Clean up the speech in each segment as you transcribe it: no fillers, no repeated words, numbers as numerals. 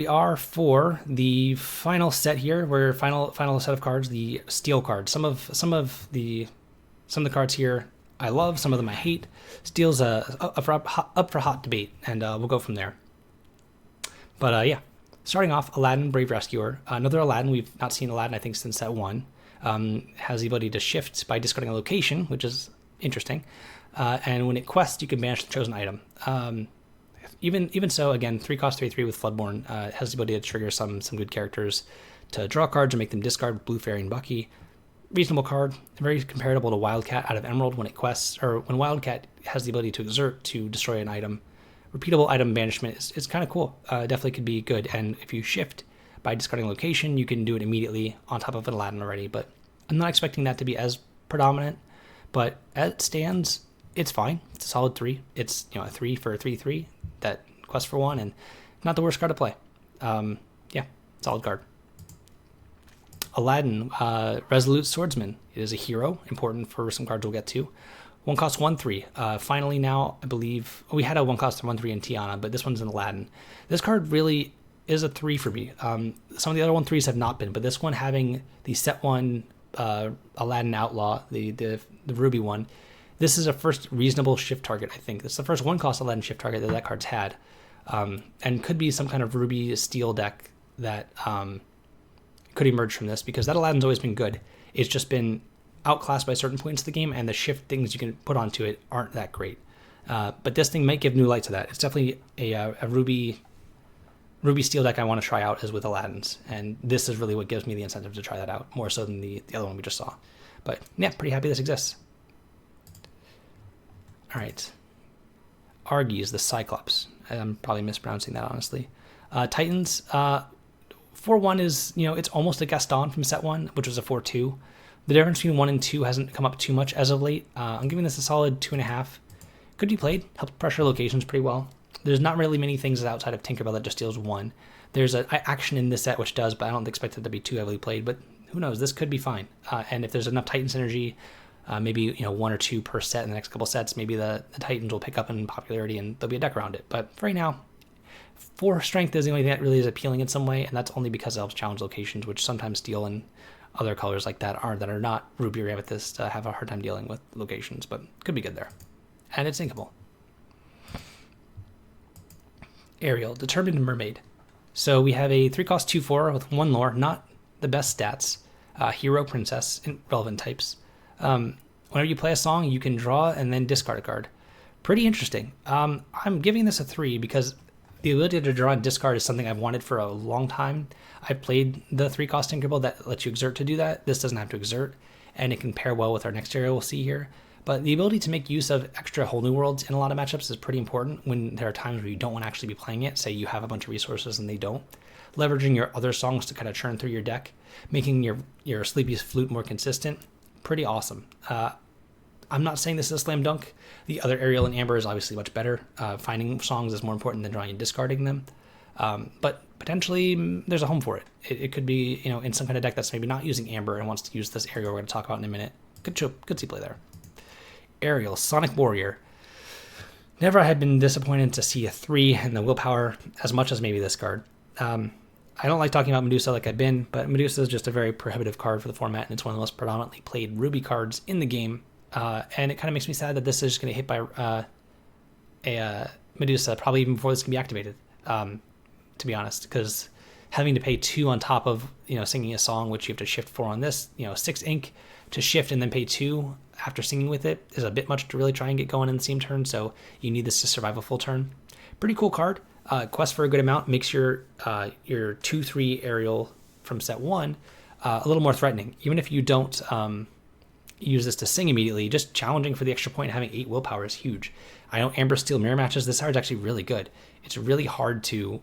We are for the final set here. We're final set of cards, the steel cards. Some of the cards here I love, some of them I hate. Steel's up for hot debate, and we'll go from there. But yeah, starting off, Aladdin, Brave Rescuer. Another Aladdin. We've not seen Aladdin, I think, since set 1. Has the ability to shift by discarding a location, which is interesting. And when it quests, you can banish the chosen item. Even so, again, 3 cost 3/3 with Floodborn has the ability to trigger some good characters to draw cards and make them discard with Blue Fairy and Bucky. Reasonable card, very comparable to Wildcat out of Emerald when it quests, or when Wildcat has the ability to exert to destroy an item. Repeatable item banishment is kind of cool. Definitely could be good. And if you shift by discarding location, you can do it immediately on top of an Aladdin already. But I'm not expecting that to be as predominant. But as it stands, it's fine. It's a solid 3. It's a 3 for a 3/3 that quest for 1, and not the worst card to play. Yeah, solid card. Aladdin, Resolute Swordsman. It is a hero, important for some cards we'll get to. 1 cost 1/3. Finally now, I believe, we had a 1 cost 1/3 in Tiana, but this one's in Aladdin. This card really is a 3 for me. Some of the other 1/3s have not been, but this one having the set 1 Aladdin Outlaw, the Ruby one, this is a first reasonable shift target, I think. This is the first 1 cost Aladdin shift target that card's had. And could be some kind of Ruby Steel deck that could emerge from this, because that Aladdin's always been good. It's just been outclassed by certain points of the game, and the shift things you can put onto it aren't that great. But this thing might give new light to that. It's definitely a Ruby Steel deck I want to try out is with Aladdin's, and this is really what gives me the incentive to try that out, more so than the other one we just saw. But yeah, pretty happy this exists. All right. Argies, the Cyclops. I'm probably mispronouncing that, honestly. Titans, 4/1 is, it's almost a Gaston from set 1, which was a 4/2. The difference between 1 and 2 hasn't come up too much as of late. I'm giving this a solid 2.5. Could be played, helps pressure locations pretty well. There's not really many things outside of Tinkerbell that just deals 1. There's an action in this set which does, but I don't expect it to be too heavily played. But who knows? This could be fine. And if there's enough Titan synergy, maybe 1 or 2 per set in the next couple sets, maybe the Titans will pick up in popularity and there'll be a deck around it. But for right now, 4 strength is the only thing that really is appealing in some way, and that's only because it helps challenge locations, which sometimes Steel and other colors like that are not Ruby or Amethyst have a hard time dealing with locations, but could be good there. And it's sinkable. Ariel, Determined Mermaid. So we have a 3 cost 2/4 with 1 lore, not the best stats. Hero, Princess, and relevant types. Whenever you play a song, you can draw and then discard a card. Pretty interesting. I'm giving this a 3 because the ability to draw and discard is something I've wanted for a long time. I've played the 3 cost Tinkerbell that lets you exert to do that. This doesn't have to exert, and it can pair well with our next area we'll see here. But the ability to make use of extra whole new worlds in a lot of matchups is pretty important when there are times where you don't want to actually be playing it. Say you have a bunch of resources and they don't. Leveraging your other songs to kind of churn through your deck, making your Sleepy's Flute more consistent. Pretty awesome. I'm not saying this is a slam dunk. The other Ariel and Amber is obviously much better. Finding songs is more important than drawing and discarding them. But potentially there's a home for it. It could be, in some kind of deck that's maybe not using Amber and wants to use this Ariel we're going to talk about in a minute. Good see play there. Ariel, Sonic Warrior. Never had been disappointed to see a 3 in the willpower as much as maybe this card. I don't like talking about Medusa like I've been, but Medusa is just a very prohibitive card for the format, and it's one of the most predominantly played Ruby cards in the game. And it kind of makes me sad that this is just going to hit by a Medusa probably even before this can be activated, to be honest, because having to pay 2 on top of singing a song, which you have to shift 4 on this, 6 ink to shift and then pay 2 after singing with it is a bit much to really try and get going in the same turn, so you need this to survive a full turn. Pretty cool card. Quest for a good amount makes your 2/3 Ariel from set 1 a little more threatening. Even if you don't use this to sing immediately, just challenging for the extra point and having 8 willpower is huge. I know Amber Steel mirror matches, this card is actually really good. It's really hard to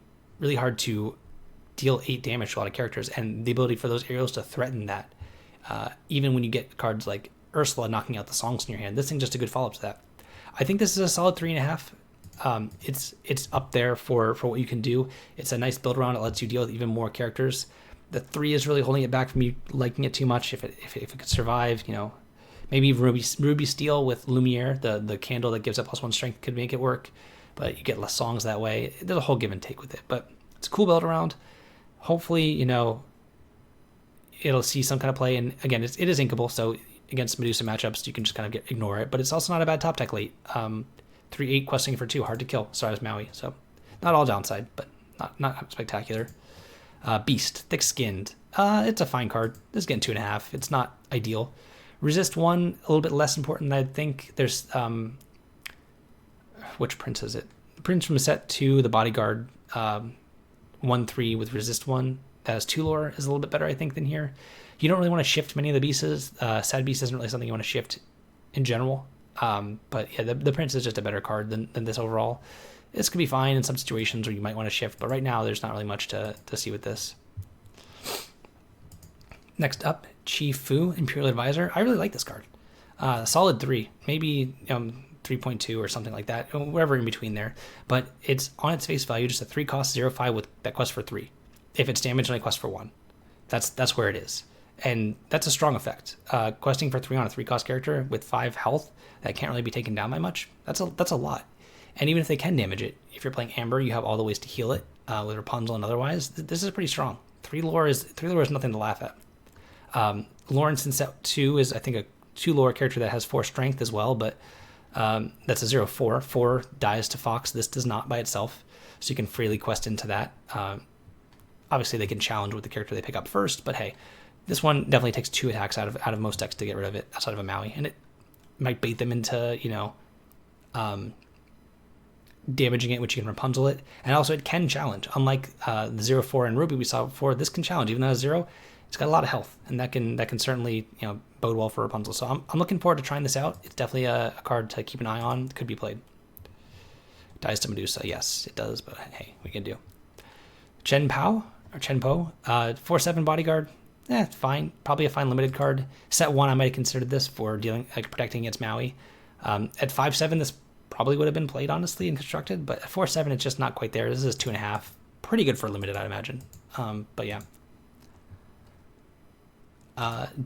deal 8 damage to a lot of characters, and the ability for those Ariels to threaten that, even when you get cards like Ursala knocking out the songs in your hand, this thing's just a good follow-up to that. I think this is a solid 3.5. It's up there for what you can do. It's a nice build around. It lets you deal with even more characters. The 3 is really holding it back from you liking it too much. If it could survive, maybe Ruby Steel with Lumiere, the candle that gives up +1 strength, could make it work. But you get less songs that way. There's a whole give and take with it. But It's a cool build around. Hopefully, it'll see some kind of play. And again, it is inkable, so against Medusa matchups, you can just kind of ignore it. But it's also not a bad top deck late. 3/8 questing for 2, hard to kill. Sorry, it's Maui. So not all downside, but not spectacular. Beast, thick-skinned. It's a fine card. This is getting 2.5. It's not ideal. Resist 1, a little bit less important than I'd think. There's which prince is it? The prince from set 2, the bodyguard 1/3 with resist 1. That has 2 lore is a little bit better, I think, than here. You don't really want to shift many of the beasts. Sad Beast isn't really something you want to shift in general. But yeah, the prince is just a better card than this overall. This could be fine in some situations where you might want to shift, but right now there's not really much to see with this. Next up, Chi Fu, Imperial Advisor. I really like this card. Solid 3, maybe 3.2 or something like that, wherever in between there. But it's on its face value, just a 3-cost 0/5 with that quest for 3. If it's damaged, only quest for 1. That's where it is. And that's a strong effect. Questing for 3 on a 3-cost character with 5 health that can't really be taken down by much, that's a lot. And even if they can damage it, if you're playing Amber, you have all the ways to heal it with Rapunzel and otherwise. This is pretty strong. 3 lore is nothing to laugh at. Lawrence in set 2 is, I think, a 2 lore character that has 4 strength as well, but that's a 0/4. 4 dies to Fox. This does not by itself, so you can freely quest into that. Obviously, they can challenge with the character they pick up first, but hey, this one definitely takes 2 attacks out of most decks to get rid of it outside of a Maui, and it might bait them into damaging it, which you can Rapunzel it, and also it can challenge. Unlike the 0/4 and Ruby we saw before, this can challenge even though it's 0. It's got a lot of health, and that can certainly bode well for Rapunzel. So I'm looking forward to trying this out. It's definitely a card to keep an eye on. It could be played. Dies to Medusa, yes, it does, but hey, we can do. Chen Po, 4/7 bodyguard. It's fine. Probably a fine limited card. Set 1, I might have considered this for protecting against Maui. At 5/7, this probably would have been played, honestly, and constructed, but at 4/7, it's just not quite there. This is 2.5. Pretty good for limited, I'd imagine. But yeah.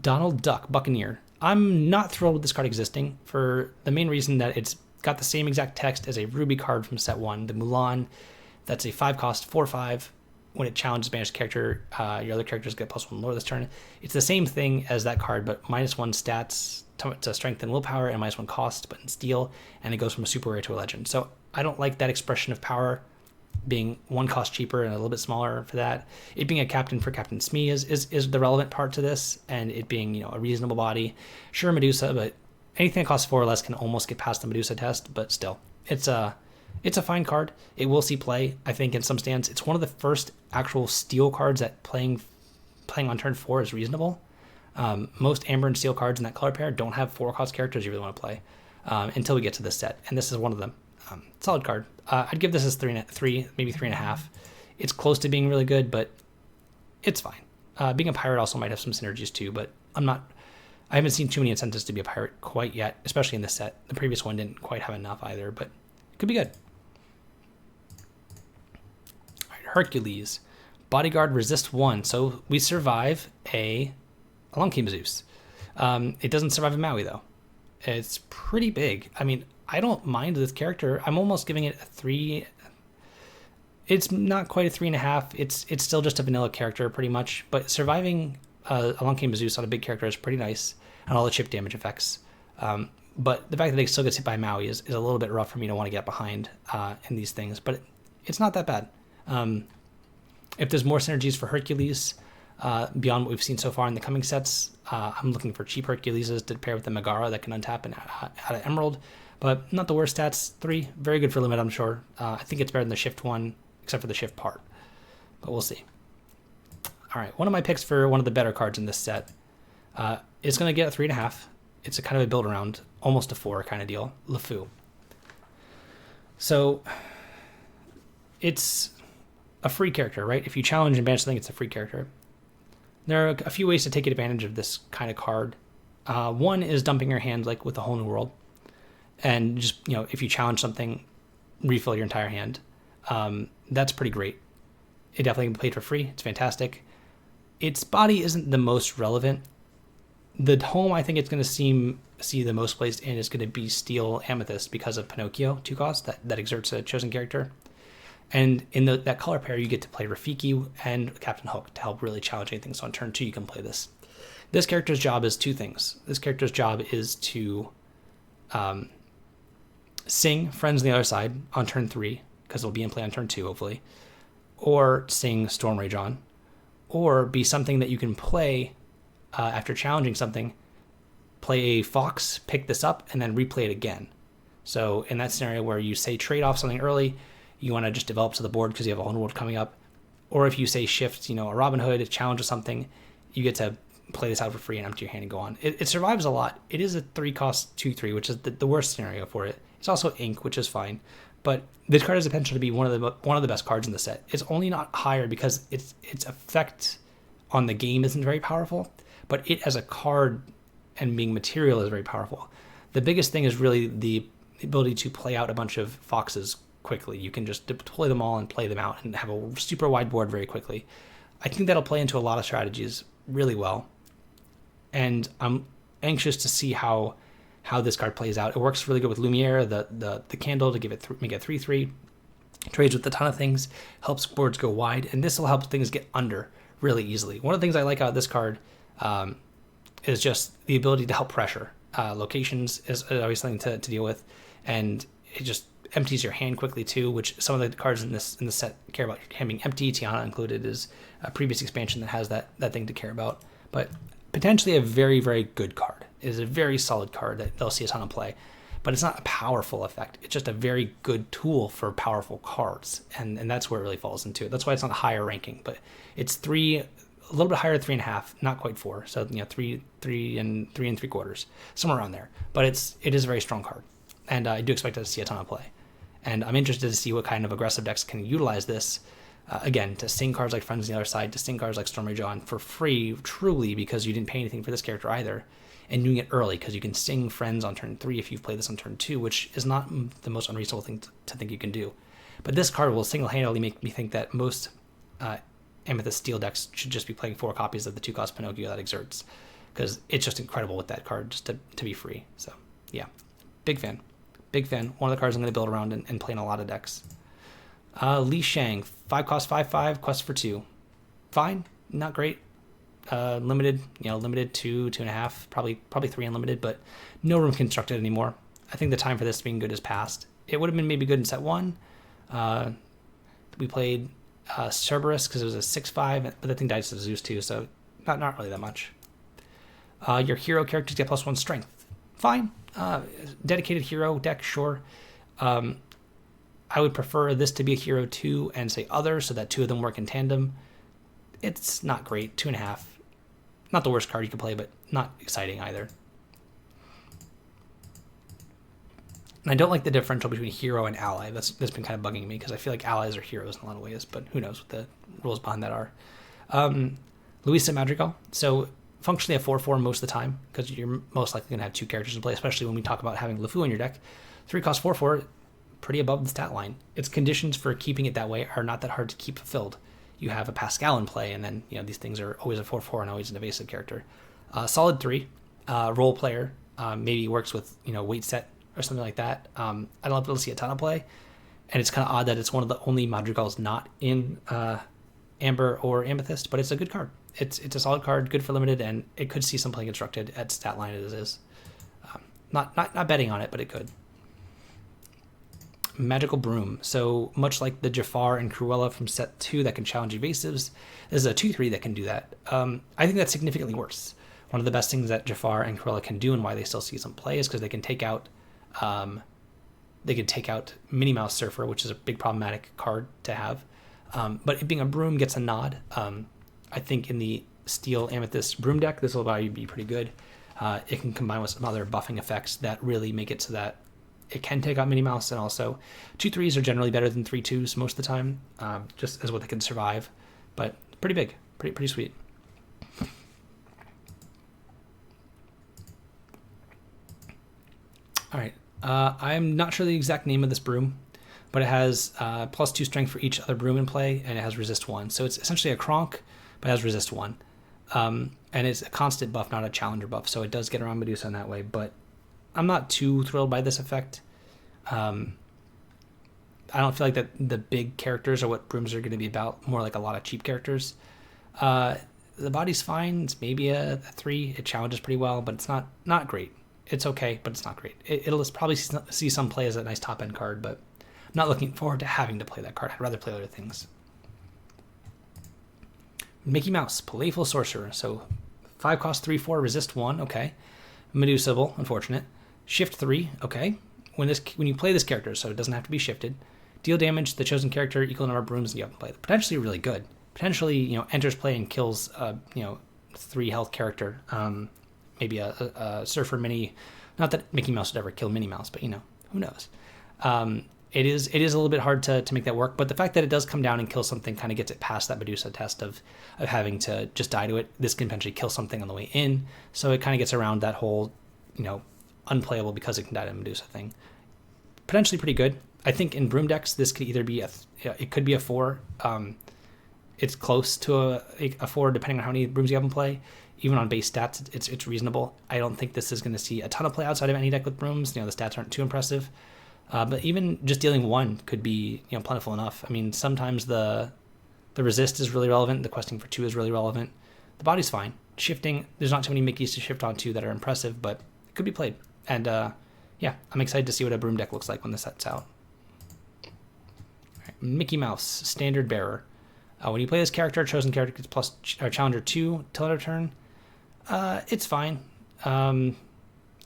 Donald Duck, Buccaneer. I'm not thrilled with this card existing for the main reason that it's got the same exact text as a Ruby card from set 1, the Mulan. That's a 5-cost 4/5. When it challenges a banished character, your other characters get +1 lore this turn. It's the same thing as that card, but -1 stats to strength and willpower, and -1 cost, but in steel, and it goes from a super rare to a legend. So I don't like that expression of power being 1 cost cheaper and a little bit smaller for that. It being a captain for Captain Smee is the relevant part to this, and it being a reasonable body. Sure, Medusa, but anything that costs 4 or less can almost get past the Medusa test, but still, it's a fine card. It will see play, I think, in some stands. It's one of the first actual steel cards that playing on turn 4 is reasonable. Most Amber and Steel cards in that color pair don't have 4-cost characters you really want to play until we get to this set, and this is one of them. Solid card. I'd give this as 3, maybe 3.5. It's close to being really good, but it's fine. Being a pirate also might have some synergies too, but I haven't seen too many incentives to be a pirate quite yet, especially in this set. The previous one didn't quite have enough either, but it could be good. All right, Hercules. Bodyguard resist 1, so we survive a Lunky Zeus. It doesn't survive a Maui, though. It's pretty big. I mean, I don't mind this character. I'm almost giving it a 3. It's not quite a 3.5. It's still just a vanilla character, pretty much. But surviving a Lunky Zeus on a big character is pretty nice, and all the chip damage effects. But the fact that it still gets hit by Maui is a little bit rough for me to want to get behind in these things. But it's not that bad. If there's more synergies for Hercules, beyond what we've seen so far in the coming sets, I'm looking for cheap Herculeses to pair with the Megara that can untap and add an Emerald. But not the worst stats. 3, very good for limit, I'm sure. I think it's better than the shift 1, except for the shift part. But we'll see. All right, one of my picks for one of the better cards in this set is going to get a 3.5. It's a kind of a build around, almost a 4 kind of deal. LeFou. So it's a free character, right? If you challenge and banish something, it's a free character. There are a few ways to take advantage of this kind of card. One is dumping your hand like with a whole new world. And just, if you challenge something, refill your entire hand. That's pretty great. It definitely can be played for free. It's fantastic. Its body isn't the most relevant. The home I think it's going to see the most placed in is going to be Steel Amethyst because of Pinocchio, 2 cost, that exerts a chosen character. And in that color pair, you get to play Rafiki and Captain Hook to help really challenge anything. So on turn 2, you can play this. This character's job is 2 things. This character's job is to sing Friends on the Other Side on turn 3, because it'll be in play on turn 2, hopefully, or sing Storm Rage on, or be something that you can play after challenging something, play a Fox, pick this up, and then replay it again. So in that scenario where you say trade off something early, you want to just develop to the board because you have a Underworld coming up, or if you say shift, a Robin Hood, challenge or something, you get to play this out for free and empty your hand and go on. It survives a lot. It is a 3-cost 2/3, which is the worst scenario for it. It's also ink, which is fine, but this card has the potential to be one of the best cards in the set. It's only not higher because its effect on the game isn't very powerful, but it as a card and being material is very powerful. The biggest thing is really the ability to play out a bunch of foxes quickly. You can just deploy them all and play them out and have a super wide board very quickly. I think that'll play into a lot of strategies really well, and I'm anxious to see how this card plays out. It works really good with Lumiere, the candle to make it 3/3. Trades with a ton of things, helps boards go wide, and this will help things get under really easily. One of the things I like about this card is just the ability to help pressure. Locations is always something to deal with, and it just empties your hand quickly too, which some of the cards in the set care about your hand being empty. Tiana included is a previous expansion that has that thing to care about, but potentially a very, very good card. It is a very solid card that they'll see a ton of play, but it's not a powerful effect. It's just a very good tool for powerful cards, and that's where it really falls into it. That's why it's not a higher ranking, but it's 3, a little bit higher, 3.5, not quite 4. So 3 and 3.75, somewhere around there. But it is a very strong card, and I do expect to see a ton of play. And I'm interested to see what kind of aggressive decks can utilize this. Again, to sing cards like Friends on the Other Side, to sing cards like Storm Rage on for free, truly, because you didn't pay anything for this character either, and doing it early, because you can sing Friends on turn 3 if you've played this on turn 2, which is not the most unreasonable thing to think you can do. But this card will single-handedly make me think that most Amethyst Steel decks should just be playing 4 copies of the 2-cost Pinocchio that exerts, because it's just incredible with that card just to be free. So, yeah, big fan. Big fan. One of the cards I'm going to build around and play in a lot of decks. Li Shang, 5-cost 5/5, quest for 2. Fine, not great. Limited, limited 2, 2.5, probably 3 unlimited, but no room constructed anymore. I think the time for this being good is past. It would have been maybe good in set 1. We played Cerberus because it was a 6/5, but that thing died to Zeus too, so not really that much. Your hero characters get +1 strength. Fine. Dedicated hero deck, sure. I would prefer this to be a hero 2 and say other, so that 2 of them work in tandem. It's not great. 2.5. Not the worst card you could play, but not exciting either. And I don't like the differential between hero and ally. That's been kind of bugging me, because I feel like allies are heroes in a lot of ways, but who knows what the rules behind that are. Luisa Madrigal. So functionally a 4/4 most of the time, because you're most likely going to have 2 characters in play, especially when we talk about having LeFou in your deck. 3-cost 4/4, pretty above the stat line. Its conditions for keeping it that way are not that hard to keep fulfilled. You have a Pascal in play, and then these things are always a 4/4 and always an evasive character. Solid 3, role player, maybe works with weight set or something like that. I don't know if we'll see a ton of play, and it's kind of odd that it's one of the only Madrigals not in Amber or Amethyst, but it's a good card. It's a solid card, good for limited, and it could see some play constructed at stat line as it is. Not betting on it, but it could. Magical Broom. So much like the Jafar and Cruella from set 2 that can challenge evasives, this is a 2/3 that can do that. I think that's significantly worse. One of the best things that Jafar and Cruella can do, and why they still see some play, is because they can take out Minnie Mouse Surfer, which is a big problematic card to have. But it being a Broom gets a nod. I think in the Steel Amethyst Broom deck, this will probably be pretty good. It can combine with some other buffing effects that really make it so that it can take out Minnie Mouse, and also 2/3s are generally better than 3/2s most of the time, just as what they can survive. But pretty big, pretty sweet. All right, I'm not sure the exact name of this Broom, but it has +2 strength for each other Broom in play, and it has resist 1. So it's essentially a Kronk, but it has resist 1. And it's a constant buff, not a challenger buff, so it does get around Medusa in that way, but I'm not too thrilled by this effect. I I don't feel like that the big characters are what Brooms are going to be about. More like a lot of cheap characters. The body's fine. It's maybe a 3. It challenges pretty well, but it's not great. It's okay, but it's not great. It'll probably see some play as a nice top end card, but I'm not looking forward to having to play that card. I'd rather play other things. Mickey Mouse, Playful Sorcerer. So 5 cost 3/4, resist 1. Okay. Medusable, unfortunate. Shift 3. Okay. When you play this character, so it doesn't have to be shifted, deal damage to the chosen character equal number of Brooms you have to play. Potentially really good. Potentially, enters play and kills 3 health character. Maybe a Surfer Mini. Not that Mickey Mouse would ever kill Minnie Mouse, but who knows. It is a little bit hard to make that work, but the fact that it does come down and kill something kind of gets it past that Medusa test of having to just die to it. This can potentially kill something on the way in, so it kind of gets around that whole, unplayable because it can die to Medusa thing. Potentially pretty good. I think in Broom decks, this could either be it could be a 4. It's close to a 4 depending on how many Brooms you have in play. Even on base stats, it's reasonable. I don't think this is going to see a ton of play outside of any deck with Brooms. The stats aren't too impressive. But even just dealing 1 could be plentiful enough. I mean, sometimes the resist is really relevant. The questing for 2 is really relevant. The body's fine. Shifting, there's not too many Mickeys to shift onto that are impressive, but it could be played. And yeah, I'm excited to see what a Broom deck looks like when this sets out. All right, Mickey Mouse, Standard Bearer. When you play this character, chosen character gets plus Challenger 2 till end of turn. It's fine. I'm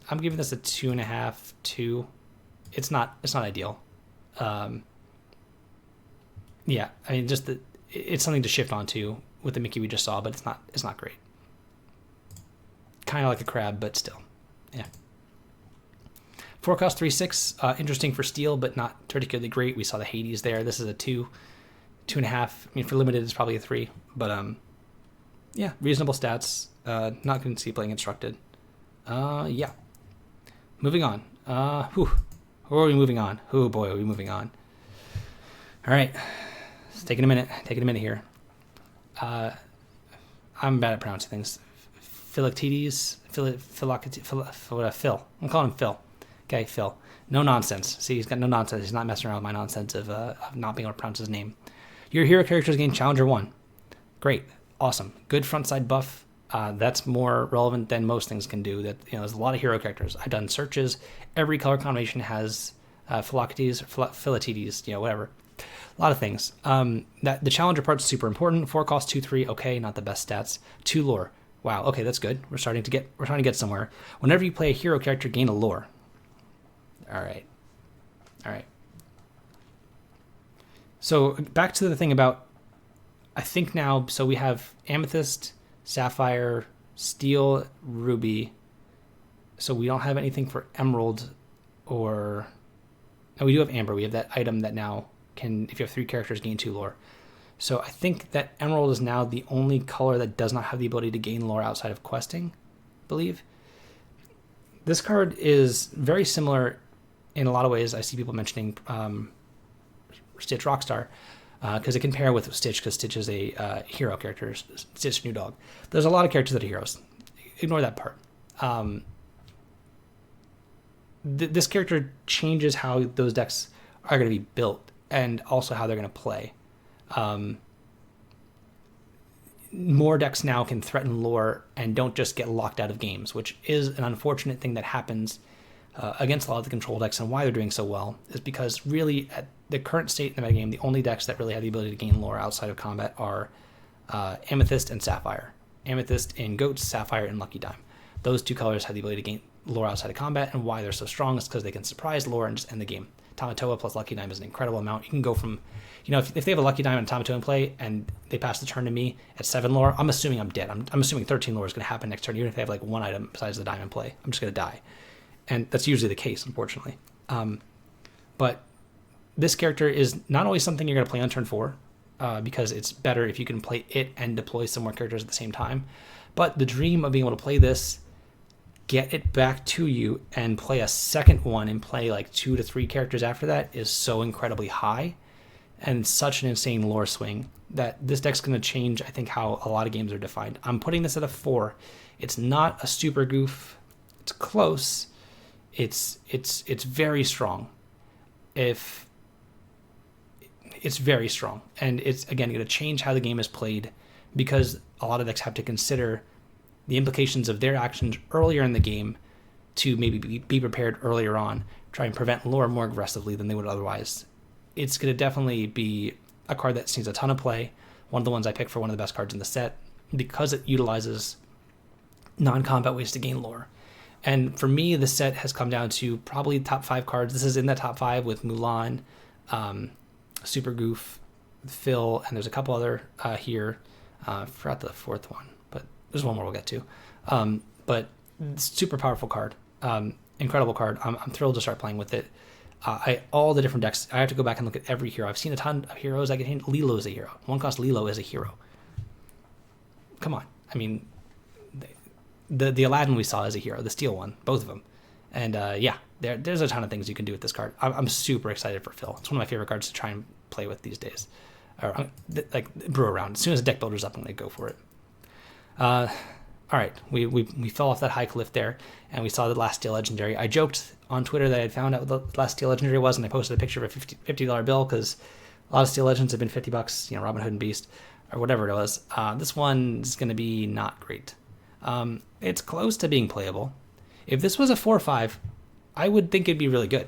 giving this a 2.5, 2. It's not ideal. Yeah, I mean, just it's something to shift onto with the Mickey we just saw, but it's not great. Kind of like a crab, but still, yeah. 4 cost 3/6. Interesting for steel, but not particularly great. We saw the Hades there. This is a 2, 2.5. I mean, for limited, it's probably a 3, but yeah, reasonable stats. Not going to see playing instructed. Yeah. Moving on. Who are we moving on? Oh boy, are we moving on. All right. It's taking a minute here. I'm bad at pronouncing things. Philoctetes. Phil. I'm calling him Phil. Okay, Phil. No nonsense. See, he's got no nonsense. He's not messing around with my nonsense of not being able to pronounce his name. Your hero characters gain Challenger 1. Great. Awesome. Good frontside buff. That's more relevant than most things can do. That there's a lot of hero characters. I've done searches. Every color combination has Philoctetes, whatever. A lot of things. That the challenger part's super important. 4 cost 2/3. Okay, not the best stats. 2 lore. Wow. Okay, that's good. We're starting to get somewhere. Whenever you play a hero character, gain a lore. All right. So back to the thing about. I think now. So we have Amethyst, Sapphire, Steel, Ruby. So we don't have anything for Emerald or... No, we do have Amber. We have that item that now can, if you have 3 characters, gain 2 lore. So I think that Emerald is now the only color that does not have the ability to gain lore outside of questing, I believe. This card is very similar in a lot of ways. I see people mentioning Stitch Rockstar. Because it can pair with Stitch, because Stitch is a hero character, Stitch New Dog. There's a lot of characters that are heroes. Ignore that part. This character changes how those decks are going to be built, and also how they're going to play. More decks now can threaten lore and don't just get locked out of games, which is an unfortunate thing that happens against a lot of the control decks, and why they're doing so well is because really at the current state in the metagame, the only decks that really have the ability to gain lore outside of combat are Amethyst and Sapphire. Amethyst in Goats, Sapphire in Lucky Dime. Those 2 colors have the ability to gain lore outside of combat, and why they're so strong is because they can surprise lore and just end the game. Tamatoa plus Lucky Dime is an incredible amount. You can go from, if they have a Lucky Dime and Tamatoa in play and they pass the turn to me at 7 lore, I'm assuming I'm dead. I'm assuming 13 lore is going to happen next turn, even if they have like 1 item besides the dime in play. I'm just going to die. And that's usually the case, unfortunately. But this character is not always something you're going to play on turn 4, because it's better if you can play it and deploy some more characters at the same time. But the dream of being able to play this, get it back to you, and play a second one and play like 2 to 3 characters after that is so incredibly high, and such an insane lore swing that this deck's going to change, I think, how a lot of games are defined. I'm putting this at a 4. It's not a super goof. It's close. It's very strong. If it's very strong, and it's again going to change how the game is played, because a lot of decks have to consider the implications of their actions earlier in the game to maybe be prepared earlier on, try and prevent lore more aggressively than they would otherwise. It's going to definitely be a card that sees a ton of play. One of the ones I picked for one of the best cards in the set, because it utilizes non-combat ways to gain lore. And for me, the set has come down to probably top 5 cards. This is in that top 5 with Mulan, Super Goof, Phil, and there's a couple other here. Forgot the fourth one, but there's one more we'll get to. But super powerful card, incredible card. I'm thrilled to start playing with it. All the different decks, I have to go back and look at every hero. I've seen a ton of heroes. I get Lilo is a hero. One cost Lilo is a hero. Come on. I mean, the Aladdin we saw is a hero, the steel one, both of them. And yeah, there's a ton of things you can do with this card. I'm super excited for Phil. It's one of my favorite cards to try and play with these days. Or like brew around. As soon as the deck builder's up, I'm going to go for it. All right, we fell off that high cliff there, and we saw the last steel legendary. I joked on Twitter that I had found out what the last steel legendary was, and I posted a picture of a $50 bill, because a lot of steel legends have been $50, you know, Robin Hood and Beast, or whatever it was. This one is going to be not great. It's close to being playable. If this was a 4/5, I would think it'd be really good.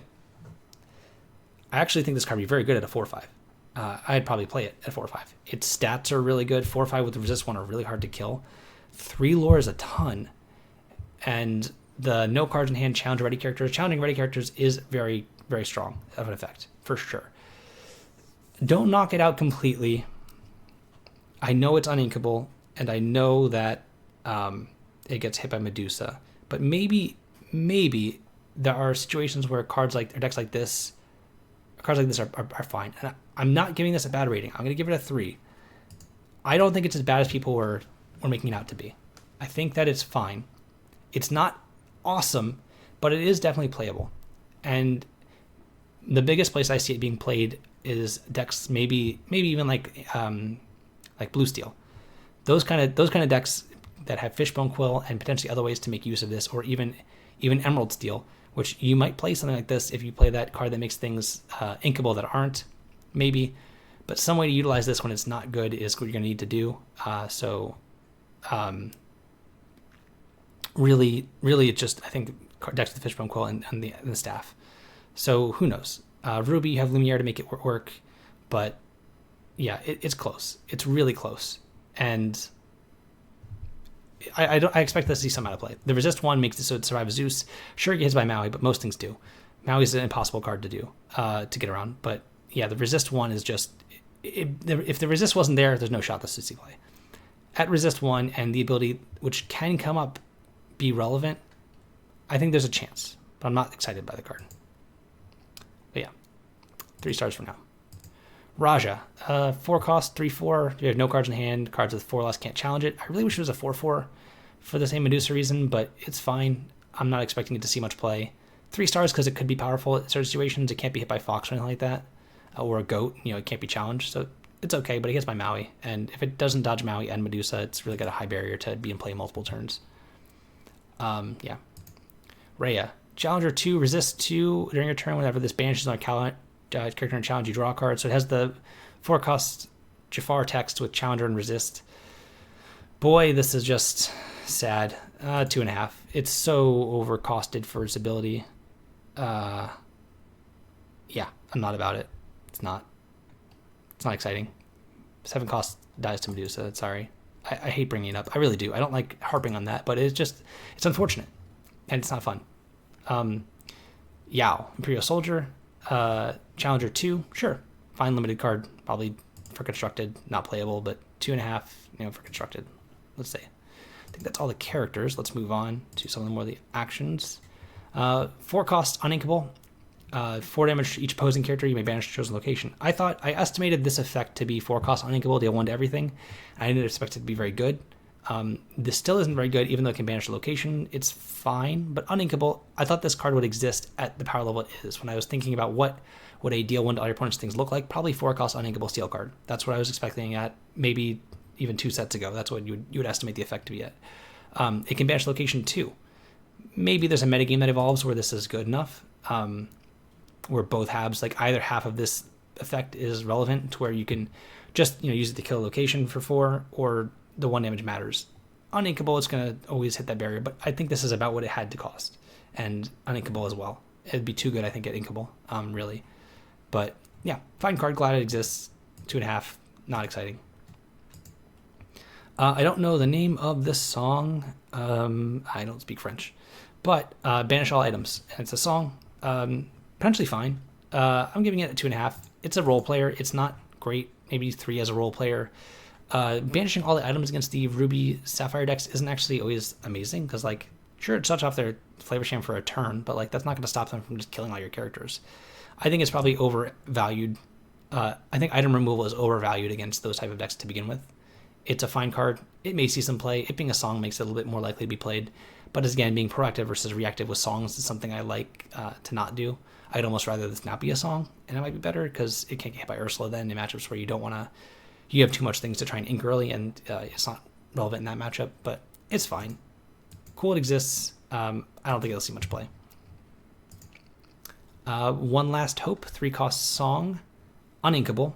I actually think this card would be very good at a 4/5. I'd probably play it at 4/5. Its stats are really good. 4/5 with the resist 1 are really hard to kill. 3 lore is a ton. And the no cards in hand challenge ready characters. Challenging ready characters is very, very strong of an effect, for sure. Don't knock it out completely. I know it's uninkable, and I know that it gets hit by Medusa. But maybe there are situations where cards like, or decks like this, cards like this are fine. And I'm not giving this a bad rating. I'm going to give it a 3. I don't think it's as bad as people were making it out to be. I think that it's fine. It's not awesome, but it is definitely playable. And the biggest place I see it being played is decks, maybe even like Blue Steel. Those kind of decks that have Fishbone Quill and potentially other ways to make use of this, or even Emerald Steel, which you might play something like this if you play that card that makes things inkable that aren't, maybe. But some way to utilize this when it's not good is what you're going to need to do. Really, it's just, I think, decks with the Fishbone Quill and the staff. So who knows? Ruby, you have Lumiere to make it work, but yeah, it's close. It's really close, and I expect this to see some out of play. The resist 1 makes it so it survives Zeus. Sure, it gets by Maui, but most things do. Maui's an impossible card to do to get around. But yeah, the resist 1 is just, if the resist wasn't there, there's no shot this would see play. At resist 1 and the ability which can come up be relevant, I think there's a chance, but I'm not excited by the card. But yeah, 3 stars for now. Raja, 4 cost, 3/4. You have no cards in hand. Cards with 4 less can't challenge it. I really wish it was a 4/4 for the same Medusa reason, but it's fine. I'm not expecting it to see much play. 3 stars because it could be powerful in certain situations. It can't be hit by Fox or anything like that, or a goat. You know, it can't be challenged, so it's okay. But it hits by Maui, and if it doesn't dodge Maui and Medusa, it's really got a high barrier to be in play multiple turns. Yeah. Rhea, Challenger 2, resist 2 during your turn whenever this banishes on a character and challenge, you draw a card. So it has the 4 cost Jafar text with Challenger and resist. Boy, this is just sad. 2.5. It's so overcosted for its ability. Yeah, I'm not about it. It's not exciting. 7 cost dies to Medusa. Sorry. I hate bringing it up. I really do. I don't like harping on that, but it's unfortunate, and it's not fun. Yao, Imperial Soldier, Challenger 2, sure, fine limited card, probably for constructed, not playable, but 2.5, for constructed. Let's say. I think that's all the characters. Let's move on to some of the more of the actions. 4 costs, uninkable. 4 damage to each opposing character. You may banish a chosen location. I estimated this effect to be 4 costs uninkable, deal 1 to everything. I didn't expect it to be very good. This still isn't very good, even though it can banish a location. It's fine, but uninkable. I thought this card would exist at the power level it is. When I was thinking about what would a deal 1 to all your opponents things look like, probably 4 cost uninkable steel card. That's what I was expecting at maybe even 2 sets ago. That's what you would estimate the effect to be at. It can banish location too. Maybe there's a metagame that evolves where this is good enough. Where both halves, like either half of this effect is relevant to where you can just use it to kill a location for 4, or the 1 damage matters. Uninkable, it's going to always hit that barrier, but I think this is about what it had to cost, and uninkable as well. It'd be too good, I think, at inkable, really. But yeah, fine card, glad it exists. 2.5, not exciting. I don't know the name of this song. I don't speak French, but Banish All Items, and it's a song. Potentially fine. I'm giving it a 2.5. It's a role player. It's not great. Maybe 3 as a role player. Banishing all the items against the Ruby Sapphire decks isn't actually always amazing, because like, sure, it shuts off their Flavor Sham for a turn, but like that's not going to stop them from just killing all your characters. I think it's probably overvalued. I think item removal is overvalued against those type of decks to begin with. It's a fine card. It may see some play. It being a song makes it a little bit more likely to be played. But as again, being proactive versus reactive with songs is something I like to not do. I'd almost rather this not be a song, and it might be better because it can't get hit by Ursala then in matchups where you don't want to. You have too much things to try and ink early, and it's not relevant in that matchup. But it's fine. Cool, it exists. I don't think it'll see much play. One Last Hope, 3-cost song, uninkable.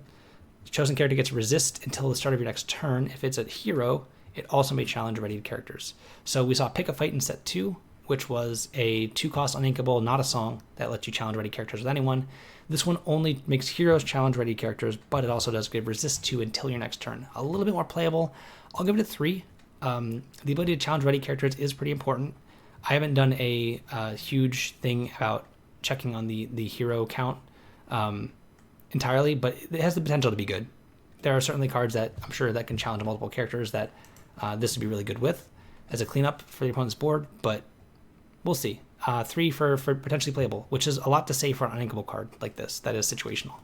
Chosen character gets resist until the start of your next turn. If it's a hero, it also may challenge ready characters. So we saw Pick a Fight in set 2, which was a 2-cost uninkable, not a song, that lets you challenge ready characters with anyone. This one only makes heroes challenge ready characters, but it also does give resist to until your next turn. A little bit more playable. I'll give it a 3. The ability to challenge ready characters is pretty important. I haven't done a huge thing about checking on the hero count entirely, but it has the potential to be good. There are certainly cards that I'm sure that can challenge multiple characters that this would be really good with as a cleanup for the opponent's board, but we'll see. 3 for potentially playable, which is a lot to say for an uninkable card like this that is situational.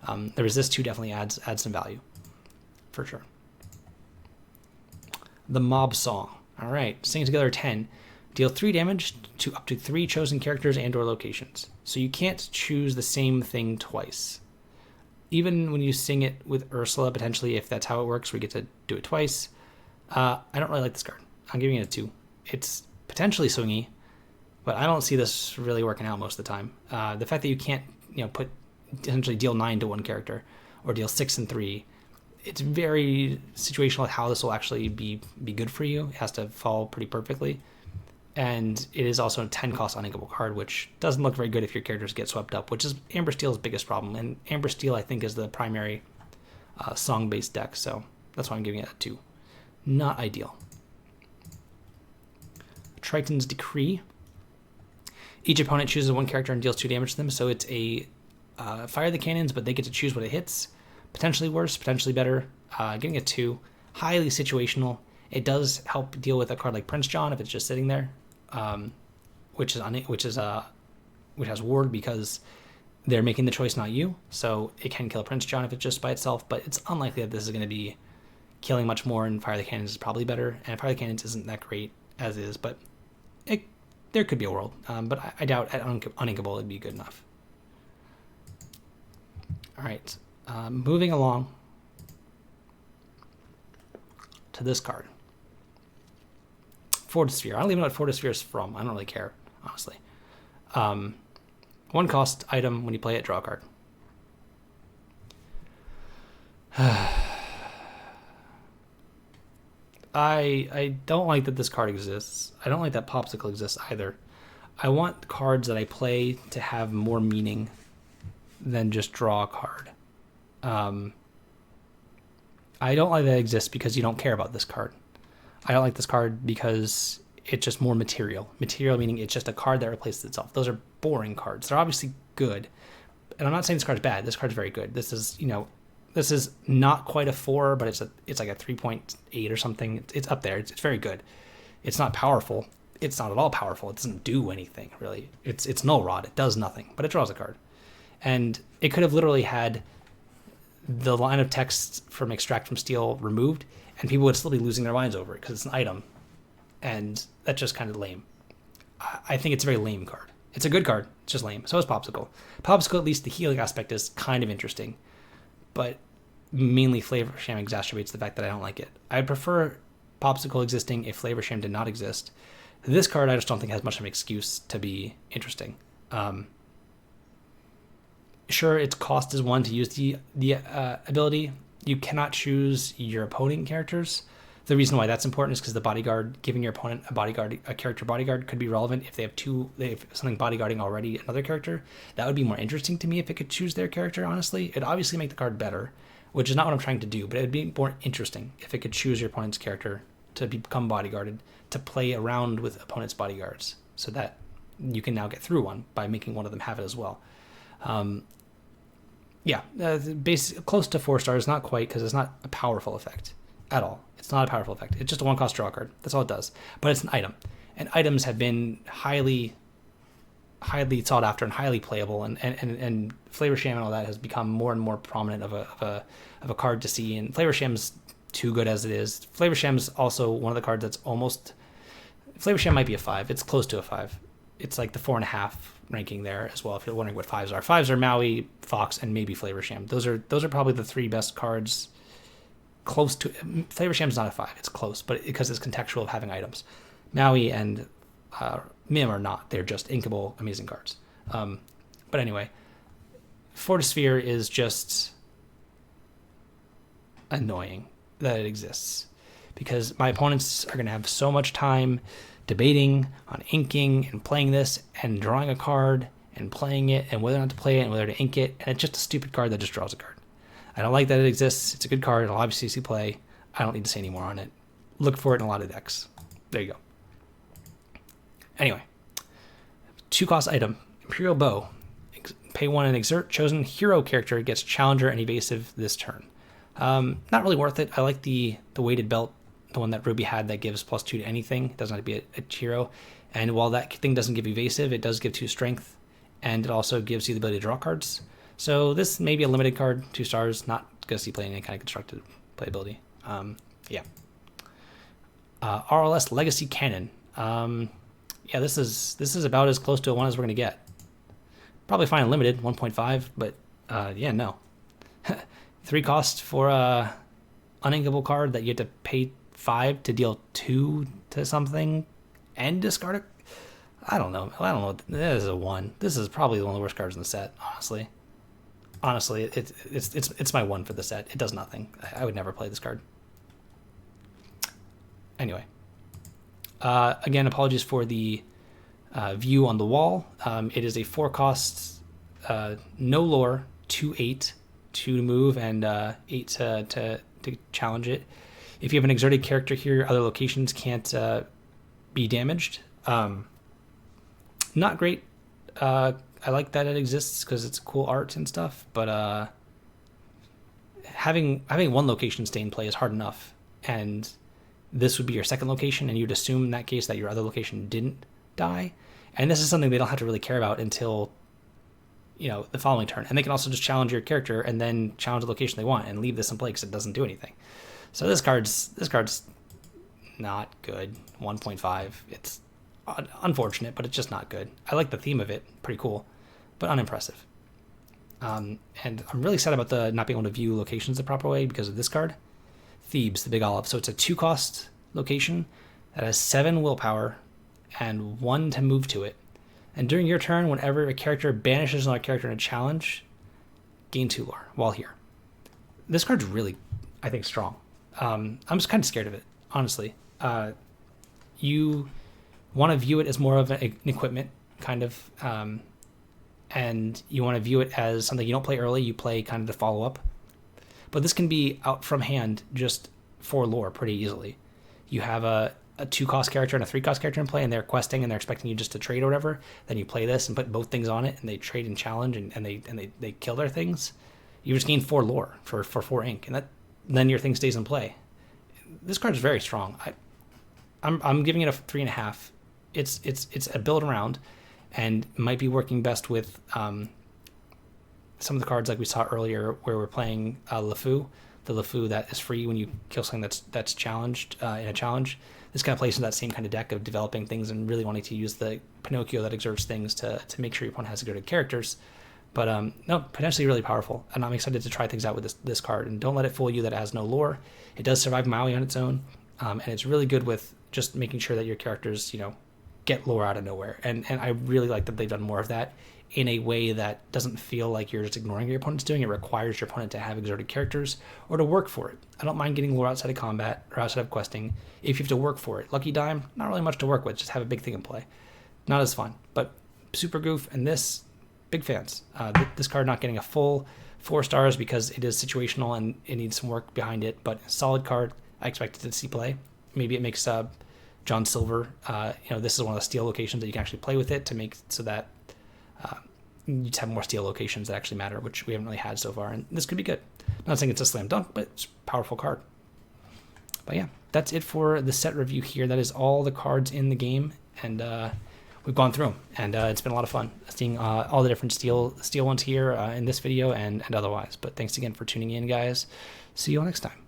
The resist 2 definitely adds some value, for sure. The Mob Song. All right, sing together 10. Deal 3 damage to up to 3 chosen characters and/or locations. So you can't choose the same thing twice. Even when you sing it with Ursala, potentially, if that's how it works, we get to do it twice. I don't really like this card. I'm giving it a 2. It's potentially swingy, but I don't see this really working out most of the time. The fact that you can't, put essentially deal 9 to one character or deal 6 and 3, it's very situational with how this will actually be good for you. It has to fall pretty perfectly. And it is also a 10-cost uninkable card, which doesn't look very good if your characters get swept up, which is Amber Steel's biggest problem. And Amber Steel, I think, is the primary song-based deck, so that's why I'm giving it a 2. Not ideal. Triton's Decree. Each opponent chooses one character and deals 2 damage to them, so it's a fire the cannons, but they get to choose what it hits. Potentially worse, potentially better. Giving a 2. Highly situational. It does help deal with a card like Prince John if it's just sitting there. Which has ward because they're making the choice, not you. So it can kill Prince John if it's just by itself, but it's unlikely that this is going to be killing much more, and Fire the Cannons is probably better. And Fire the Cannons isn't that great as is, but there could be a world. But I doubt at uninkable it'd be good enough. All right, moving along to this card. Fortisphere. I don't even know what Fortisphere is from. I don't really care, honestly. 1-cost item. When you play it, draw a card. I don't like that this card exists. I don't like that Popsicle exists either. I want cards that I play to have more meaning than just draw a card. I don't like that it exists because you don't care about this card. I don't like this card because it's just more material. Material meaning it's just a card that replaces itself. Those are boring cards. They're obviously good. And I'm not saying this card's bad. This card's very good. This is, this is not quite a 4, but it's like a 3.8 or something. It's up there. It's very good. It's not powerful. It's not at all powerful. It doesn't do anything, really. It's Null Rod. It does nothing, but it draws a card. And it could have literally had the line of text from Extract from Steel removed, and people would still be losing their minds over it because it's an item. And that's just kind of lame. I think it's a very lame card. It's a good card. It's just lame. So is Popsicle. Popsicle, at least the healing aspect is kind of interesting. But mainly Flavor Sham exacerbates the fact that I don't like it. I'd prefer Popsicle existing if Flavor Sham did not exist. This card I just don't think has much of an excuse to be interesting. Sure, its cost is 1 to use the ability. You cannot choose your opponent characters. The reason why that's important is because the bodyguard, giving your opponent a character bodyguard, could be relevant if they have something bodyguarding already another character. That would be more interesting to me if it could choose their character. Honestly, it'd obviously make the card better, which is not what I'm trying to do. But it'd be more interesting if it could choose your opponent's character to become bodyguarded, to play around with opponent's bodyguards, so that you can now get through one by making one of them have it as well. Close to 4 stars, not quite, because it's not a powerful effect at all. It's not a powerful effect. It's just a 1-cost draw card. That's all it does. But it's an item, and items have been highly sought after and highly playable, and Flavor Sham and all that has become more and more prominent of a card to see. And Flavor Sham's too good as it is. Flavor Sham's also one of the cards that's almost. Flavor Sham might be a 5. It's close to a 5. It's like the 4.5 ranking there as well. If you're wondering what 5s are, 5s are Maui, Fox, and maybe Flavor Sham. Those are probably the 3 best cards. Close to Flavor Sham's not a 5. It's close, but because it's contextual of having items. Maui and Mim are not. They're just inkable, amazing cards. But anyway, Fortisphere is just annoying that it exists, because my opponents are going to have so much time debating on inking and playing this and drawing a card and playing it and whether or not to play it and whether to ink it, and it's just a stupid card that just draws a card. I don't like that it exists. It's a good card. It'll obviously see play. I don't need to say any more on it. Look for it in a lot of decks. There you go. Anyway, 2-cost item, Imperial Bow. Pay 1 and exert. Chosen hero character gets challenger and evasive this turn. Not really worth it. I like the weighted belt, the one that Ruby had that gives +2 to anything. It doesn't have to be a hero. And while that thing doesn't give evasive, it does give 2 strength, and it also gives you the ability to draw cards. So this may be a limited card, 2 stars, not going to see play any kind of constructed playability. RLS Legacy Cannon. This is about as close to a 1 as we're going to get. Probably fine limited, 1.5, but no. 3 cost for a uninkable card that you have to pay 5 to deal 2 to something and discard it. I don't know. This is a 1. This is probably one of the worst cards in the set, honestly. It's my 1 for the set. It does nothing. I would never play this card. Anyway, again, apologies for the view on the wall. It is a 4-cost, no lore, 2/8, 2 to move and 8 to challenge it. If you have an exerted character here, other locations can't be damaged. Not great. I like that it exists because it's cool art and stuff, but having 1 location stay in play is hard enough, and this would be your 2nd location, and you'd assume in that case that your other location didn't die, and this is something they don't have to really care about until the following turn, and they can also just challenge your character and then challenge the location they want and leave this in play because it doesn't do anything. So this card's not good. 1.5. It's unfortunate, but it's just not good. I like the theme of it, pretty cool, but unimpressive. And I'm really sad about the not being able to view locations the proper way because of this card, Thebes, the Big Olive. So it's a 2-cost location that has 7 willpower and 1 to move to it. And during your turn, whenever a character banishes another character in a challenge, gain 2 lore while here. This card's really, I think, strong. I'm just kind of scared of it, honestly. You want to view it as more of an equipment, kind of, and you want to view it as something you don't play early, you play kind of to follow up. But this can be out from hand just for lore pretty easily. You have a 2-cost character and a 3-cost character in play, and they're questing and they're expecting you just to trade or whatever. Then you play this and put both things on it, and they trade and challenge, and they kill their things. You just gain 4 lore for 4 ink, and then your thing stays in play. This card is very strong. I'm giving it a 3.5. It's a build around, and might be working best with some of the cards like we saw earlier, where we're playing LeFou, the LeFou that is free when you kill something that's challenged in a challenge. This kind of plays in that same kind of deck of developing things and really wanting to use the Pinocchio that exerts things to make sure your opponent has good characters. But no, potentially really powerful, and I'm excited to try things out with this card. And don't let it fool you that it has no lore. It does survive Maui on its own, and it's really good with just making sure that your characters, get lore out of nowhere. And I really like that they've done more of that in a way that doesn't feel like you're just ignoring what your opponent's doing. It requires your opponent to have exerted characters or to work for it. I don't mind getting lore outside of combat or outside of questing if you have to work for it. Lucky Dime, not really much to work with, just have a big thing in play. Not as fun, but Super Goof and this, big fans. This card not getting a full 4 stars because it is situational and it needs some work behind it, but solid card. I expected to see play. Maybe it makes John Silver, this is one of the steel locations that you can actually play with it to make so that you just have more steel locations that actually matter, which we haven't really had so far, and this could be good. Not saying it's a slam dunk, but it's a powerful card. But yeah, that's it for the set review here. That is all the cards in the game, and we've gone through them, and it's been a lot of fun seeing all the different steel ones here in this video and otherwise. But thanks again for tuning in, guys. See you all next time.